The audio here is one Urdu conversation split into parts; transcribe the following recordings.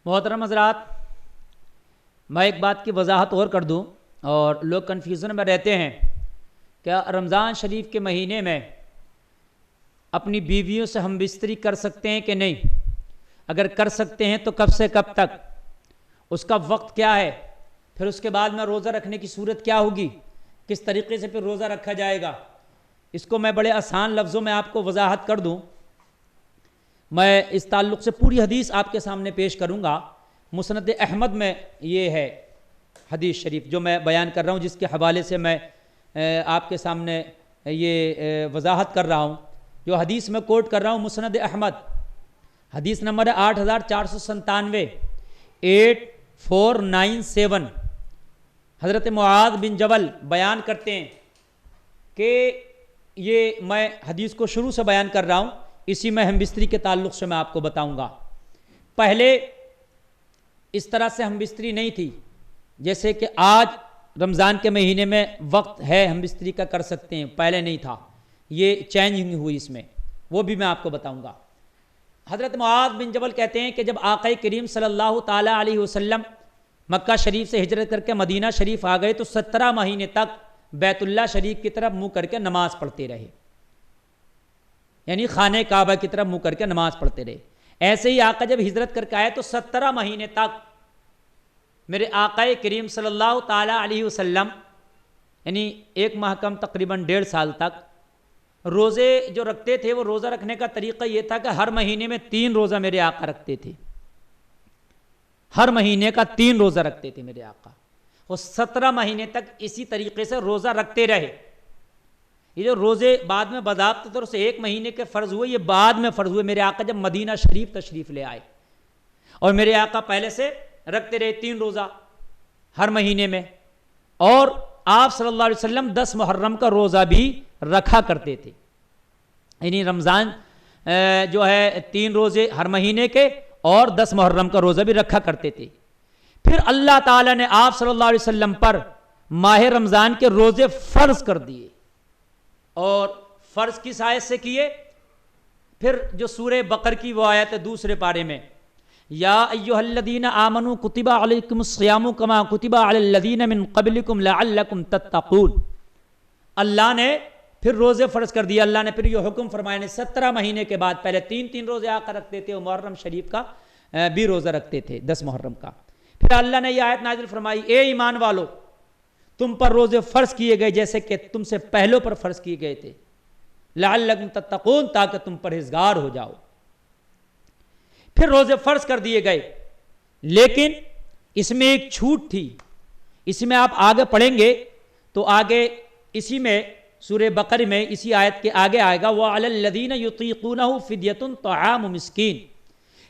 محترم حضرات، میں ایک بات کی وضاحت اور کر دوں، اور لوگ کنفیوژن میں رہتے ہیں کہ رمضان شریف کے مہینے میں اپنی بیویوں سے ہم بستری کر سکتے ہیں کہ نہیں؟ اگر کر سکتے ہیں تو کب سے کب تک؟ اس کا وقت کیا ہے؟ پھر اس کے بعد میں روزہ رکھنے کی صورت کیا ہوگی؟ کس طریقے سے پھر روزہ رکھا جائے گا؟ اس کو میں بڑے آسان لفظوں میں آپ کو وضاحت کر دوں۔ میں اس تعلق سے پوری حدیث آپ کے سامنے پیش کروں گا۔ مسند احمد میں یہ ہے حدیث شریف جو میں بیان کر رہا ہوں، جس کے حوالے سے میں آپ کے سامنے یہ وضاحت کر رہا ہوں۔ جو حدیث میں کوٹ کر رہا ہوں مسند احمد، حدیث نمبر 8497، 8497۔ حضرت معاذ بن جبل بیان کرتے ہیں کہ یہ میں حدیث کو شروع سے بیان کر رہا ہوں، اسی میں ہم بستری کے تعلق سے میں آپ کو بتاؤں گا۔ پہلے اس طرح سے ہم بستری نہیں تھی، جیسے کہ آج رمضان کے مہینے میں وقت ہے ہم بستری کا کر سکتے ہیں، پہلے نہیں تھا، یہ چینجنگ ہوئی اس میں، وہ بھی میں آپ کو بتاؤں گا۔ حضرت معاذ بن جبل کہتے ہیں کہ جب آقا کریم صلی اللہ تعالیٰ علیہ وسلم مکہ شریف سے ہجرت کر کے مدینہ شریف آ گئے تو 17 مہینے تک بیت اللہ شریف کی طرف منہ کر کے نماز پڑھتے رہے، یعنی خانہ کعبہ کی طرف منہ کر کے نماز پڑھتے رہے۔ ایسے ہی آقا جب ہجرت کر کے آئے تو 17 مہینے تک میرے آقا کریم صلی اللہ تعالیٰ علیہ وسلم، یعنی ایک ماہ کم تقریباً 1.5 سال تک روزے جو رکھتے تھے، وہ روزہ رکھنے کا طریقہ یہ تھا کہ ہر مہینے میں 3 روزہ میرے آقا رکھتے تھے، ہر مہینے کا 3 روزہ رکھتے تھے میرے آقا۔ وہ 17 مہینے تک اسی طریقے سے روزہ رکھتے رہے۔ یہ جو روزے بعد میں باضابطہ طور سے 1 مہینے کے فرض ہوئے، یہ بعد میں فرض ہوئے میرے آقا جب مدینہ شریف تشریف لے آئے، اور میرے آقا پہلے سے رکھتے رہے 3 روزہ ہر مہینے میں۔ اور آپ صلی اللہ علیہ وسلم 10 محرم کا روزہ بھی رکھا کرتے تھے، یعنی رمضان جو ہے 3 روزے ہر مہینے کے اور 10 محرم کا روزہ بھی رکھا کرتے تھے۔ پھر اللہ تعالیٰ نے آپ صلی اللہ علیہ وسلم پر ماہ رمضان کے روزے فرض کر دیے، اور فرض کس آیت سے کیے؟ پھر جو سورہ بقر کی وہ آیت ہے دوسرے پارے میں، یا ایھا الذین آمنوا کتب علیکم الصیام کما کتب علی الذین من قبلکم لعلکم تتقون۔ اللہ نے پھر روزے فرض کر دیا۔ اللہ نے پھر یہ حکم فرمایا، 17 مہینے کے بعد پہلے 3 روزے آ کر رکھتے تھے، اور محرم شریف کا بھی روزہ رکھتے تھے 10 محرم کا۔ پھر اللہ نے یہ آیت نازل فرمائی، اے ایمان والو، تم پر روزے فرض کیے گئے جیسے کہ تم سے پہلوں پر فرض کیے گئے تھے، لعلکم تتقون، تاکہ تم پرہیزگار ہو جاؤ۔ پھر روزے فرض کر دیے گئے، لیکن اس میں ایک چھوٹ تھی، اس میں آپ آگے پڑھیں گے تو آگے اسی میں سورہ بقرہ میں اسی آیت کے آگے آئے گا، وَعَلَى الَّذِينَ يُطِيقُونَهُ فِدْيَةٌ طَعَامُ مِسْكِينٍ،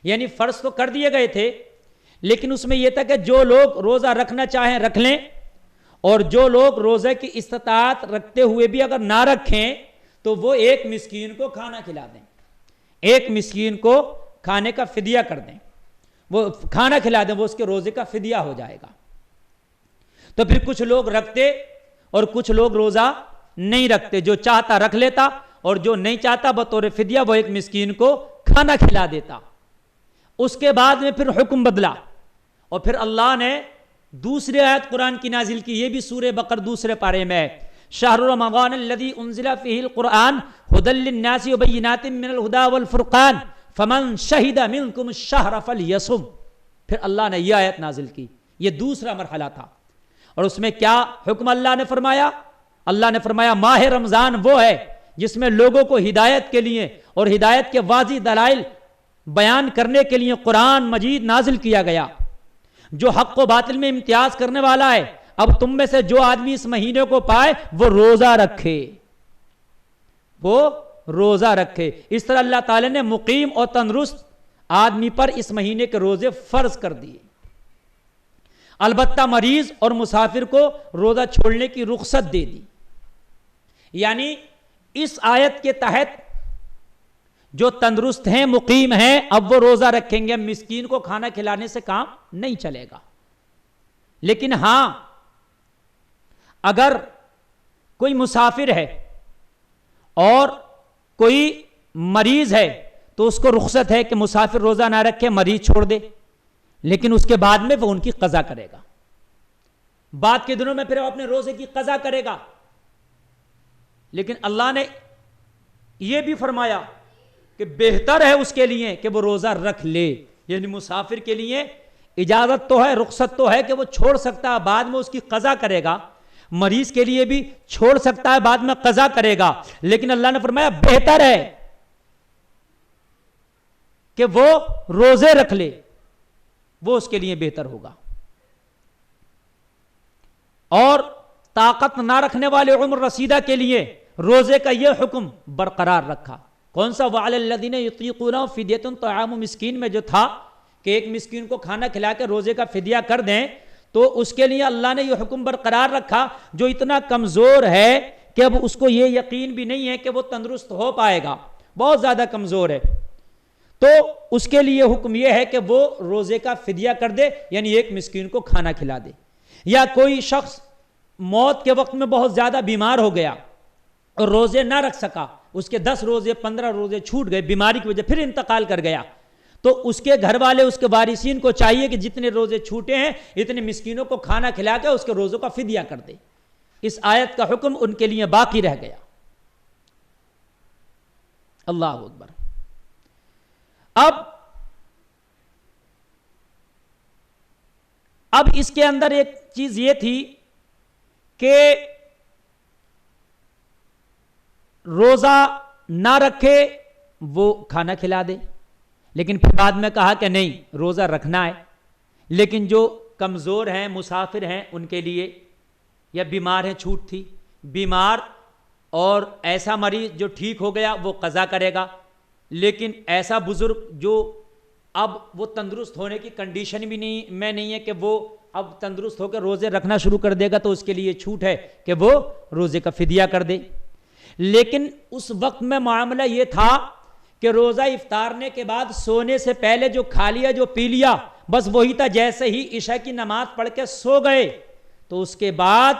یعنی فرض تو کر دیے گئے تھے، لیکن اس میں یہ تھا کہ جو لوگ روزہ رکھنا چاہیں رکھ لیں، اور جو لوگ روزے کی استطاعت رکھتے ہوئے بھی اگر نہ رکھیں تو وہ ایک مسکین کو کھانا کھلا دیں، ایک مسکین کو کھانے کا فدیہ کر دیں، وہ کھانا کھلا دیں، وہ اس کے روزے کا فدیہ ہو جائے گا۔ تو پھر کچھ لوگ رکھتے اور کچھ لوگ روزہ نہیں رکھتے، جو چاہتا رکھ لیتا اور جو نہیں چاہتا بطور فدیہ وہ ایک مسکین کو کھانا کھلا دیتا۔ اس کے بعد میں پھر حکم بدلا، اور پھر اللہ نے دوسری آیت قرآن کی نازل کی، یہ بھی سورہ بقر دوسرے پارے میں، شہر رمضان الذی انزل فیہ القرآن ھدی للناس وبینات من الھدی والفرقان فمن شہد منکم الشہر فلیصم۔ پھر اللہ نے یہ آیت نازل کی، یہ دوسرا مرحلہ تھا۔ اور اس میں کیا حکم اللہ نے فرمایا؟ اللہ نے فرمایا ماہ رمضان وہ ہے جس میں لوگوں کو ہدایت کے لیے اور ہدایت کے واضح دلائل بیان کرنے کے لیے قرآن مجید نازل کیا گیا، جو حق و باطل میں امتیاز کرنے والا ہے۔ اب تم میں سے جو آدمی اس مہینے کو پائے وہ روزہ رکھے، وہ روزہ رکھے۔ اس طرح اللہ تعالی نے مقیم اور تندرست آدمی پر اس مہینے کے روزے فرض کر دیے۔ البتہ مریض اور مسافر کو روزہ چھوڑنے کی رخصت دے دی، یعنی اس آیت کے تحت جو تندرست ہیں، مقیم ہیں، اب وہ روزہ رکھیں گے، مسکین کو کھانا کھلانے سے کام نہیں چلے گا۔ لیکن ہاں، اگر کوئی مسافر ہے اور کوئی مریض ہے تو اس کو رخصت ہے کہ مسافر روزہ نہ رکھے، مریض چھوڑ دے۔ لیکن اس کے بعد میں وہ ان کی قضا کرے گا. بعد کے دنوں میں پھر وہ اپنے روزے کی قضا کرے گا. لیکن اللہ نے یہ بھی فرمایا کہ بہتر ہے اس کے لیے کہ وہ روزہ رکھ لے. یعنی مسافر کے لیے اجازت تو ہے, رخصت تو ہے کہ وہ چھوڑ سکتا ہے, بعد میں اس کی قضا کرے گا. مریض کے لیے بھی چھوڑ سکتا ہے, بعد میں قضا کرے گا. لیکن اللہ نے فرمایا بہتر ہے کہ وہ روزے رکھ لے, وہ اس کے لیے بہتر ہوگا. اور طاقت نہ رکھنے والے عمر رسیدہ کے لیے روزے کا یہ حکم برقرار رکھا. کون سا؟ وَعَلَى الَّذِينَ يُطِيقُونَهُ فِدْيَةٌ طَعَامُ مسکین میں جو تھا کہ ایک مسکین کو کھانا کھلا کے روزے کا فدیہ کر دیں, تو اس کے لیے اللہ نے یہ حکم برقرار رکھا جو اتنا کمزور ہے کہ اب اس کو یہ یقین بھی نہیں ہے کہ وہ تندرست ہو پائے گا, بہت زیادہ کمزور ہے, تو اس کے لیے حکم یہ ہے کہ وہ روزے کا فدیہ کر دے, یعنی ایک مسکین کو کھانا کھلا دے. یا کوئی شخص موت کے وقت میں بہت زیادہ بیمار ہو گیا اور روزے نہ رکھ سکا, اس کے 10 روزے 15 روزے چھوٹ گئے بیماری کی وجہ, پھر انتقال کر گیا, تو اس کے گھر والے اس کے وارثین کو چاہیے کہ جتنے روزے چھوٹے ہیں اتنے مسکینوں کو کھانا کھلا کے اس کے روزوں کا فدیہ کر دے. اس آیت کا حکم ان کے لیے باقی رہ گیا. اللہ اکبر. اب اس کے اندر ایک چیز یہ تھی کہ روزہ نہ رکھے وہ کھانا کھلا دے, لیکن پھر بعد میں کہا کہ نہیں روزہ رکھنا ہے. لیکن جو کمزور ہیں, مسافر ہیں, ان کے لیے, یا بیمار ہیں, چھوٹ تھی, بیمار اور ایسا مریض جو ٹھیک ہو گیا وہ قضا کرے گا. لیکن ایسا بزرگ جو اب وہ تندرست ہونے کی کنڈیشن بھی نہیں ہے کہ وہ اب تندرست ہو کے روزے رکھنا شروع کر دے گا, تو اس کے لیے چھوٹ ہے کہ وہ روزے کا فدیہ کر دے. لیکن اس وقت میں معاملہ یہ تھا کہ روزہ افطارنے کے بعد سونے سے پہلے جو کھا لیا, جو پی لیا, بس وہی تھا. جیسے ہی عشاء کی نماز پڑھ کے سو گئے تو اس کے بعد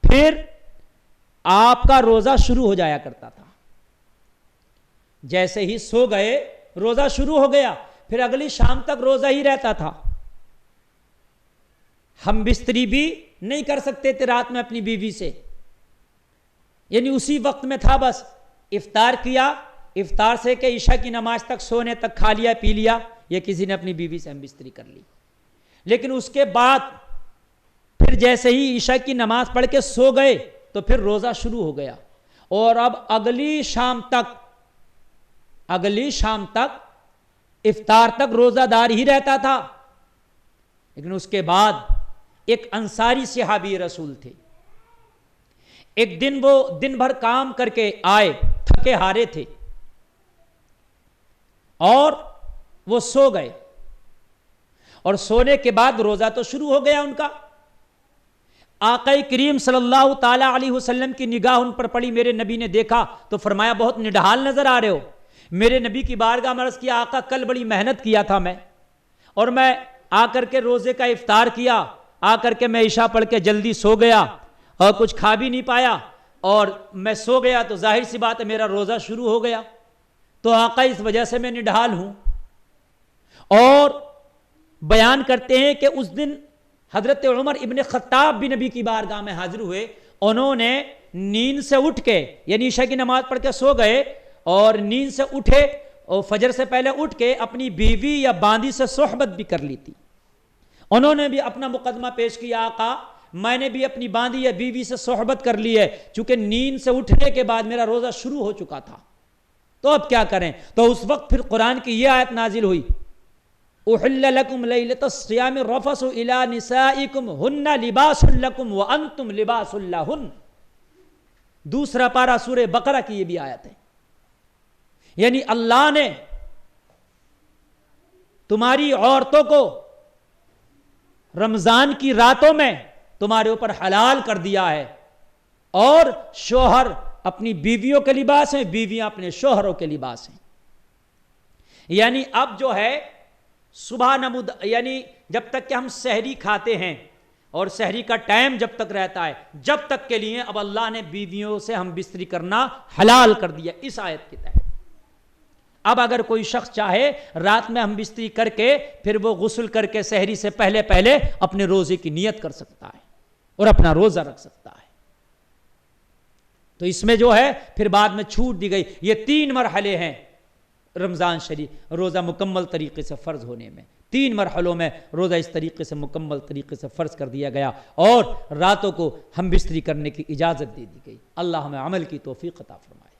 پھر آپ کا روزہ شروع ہو جایا کرتا تھا. جیسے ہی سو گئے روزہ شروع ہو گیا, پھر اگلی شام تک روزہ ہی رہتا تھا. ہم بستری بھی نہیں کر سکتے تھے رات میں اپنی بیوی سے, یعنی اسی وقت میں تھا, بس افطار کیا, افطار سے کہ عشاء کی نماز تک, سونے تک کھا لیا پی لیا, یا کسی نے اپنی بیوی سے ہم بستری کر لی. لیکن اس کے بعد پھر جیسے ہی عشاء کی نماز پڑھ کے سو گئے تو پھر روزہ شروع ہو گیا, اور اب اگلی شام تک افطار تک روزہ دار ہی رہتا تھا. لیکن اس کے بعد ایک انصاری صحابی رسول تھے, ایک دن وہ دن بھر کام کر کے آئے, تھکے ہارے تھے, اور وہ سو گئے, اور سونے کے بعد روزہ تو شروع ہو گیا ان کا. آقا کریم صلی اللہ تعالی علیہ وسلم کی نگاہ ان پر پڑی, میرے نبی نے دیکھا تو فرمایا بہت نڈھال نظر آ رہے ہو. میرے نبی کی بارگاہ میں عرض کیا, آقا کل بڑی محنت کیا تھا میں, اور میں آ کر کے روزے کا افطار کیا, آ کر کے میں عشاء پڑھ کے جلدی سو گیا اور کچھ کھا بھی نہیں پایا, اور میں سو گیا تو ظاہر سی بات ہے میرا روزہ شروع ہو گیا, تو آقا اس وجہ سے میں نڈھال ہوں. اور بیان کرتے ہیں کہ اس دن حضرت عمر ابن خطاب بھی نبی کی بارگاہ میں حاضر ہوئے. انہوں نے نیند سے اٹھ کے, یعنی عشاء کی نماز پڑھ کے سو گئے, اور نیند سے اٹھے اور فجر سے پہلے اٹھ کے اپنی بیوی یا باندی سے صحبت بھی کر لی تھی. انہوں نے بھی اپنا مقدمہ پیش کیا, آقا میں نے بھی اپنی باندی یا بیوی سے صحبت کر لی ہے, چونکہ نیند سے اٹھنے کے بعد میرا روزہ شروع ہو چکا تھا, تو اب کیا کریں. تو اس وقت پھر قرآن کی یہ آیت نازل ہوئی, احل لکم لیلۃ الصیام الرفث الی نسائکم ہن لباس لکم وانتم لباس لہن. دوسرا پارہ سورہ بقرہ کی یہ بھی آیت ہے. یعنی اللہ نے تمہاری عورتوں کو رمضان کی راتوں میں تمہارے اوپر حلال کر دیا ہے, اور شوہر اپنی بیویوں کے لباس ہیں, بیویاں اپنے شوہروں کے لباس ہیں. یعنی اب جو ہے صبح نمود, یعنی جب تک کہ ہم سحری کھاتے ہیں اور سحری کا ٹائم جب تک رہتا ہے, جب تک کے لیے اب اللہ نے بیویوں سے ہم بستری کرنا حلال کر دیا اس آیت کے تحت. اب اگر کوئی شخص چاہے رات میں ہم بستری کر کے پھر وہ غسل کر کے سحری سے پہلے پہلے اپنے روزے کی نیت کر سکتا ہے اور اپنا روزہ رکھ سکتا ہے. تو اس میں جو ہے پھر بعد میں چھوٹ دی گئی. یہ 3 مرحلے ہیں رمضان شریف روزہ مکمل طریقے سے فرض ہونے میں. 3 مرحلوں میں روزہ اس طریقے سے مکمل طریقے سے فرض کر دیا گیا اور راتوں کو ہم بستری کرنے کی اجازت دے دی گئی. اللہ ہمیں عمل کی توفیق عطا فرمائے.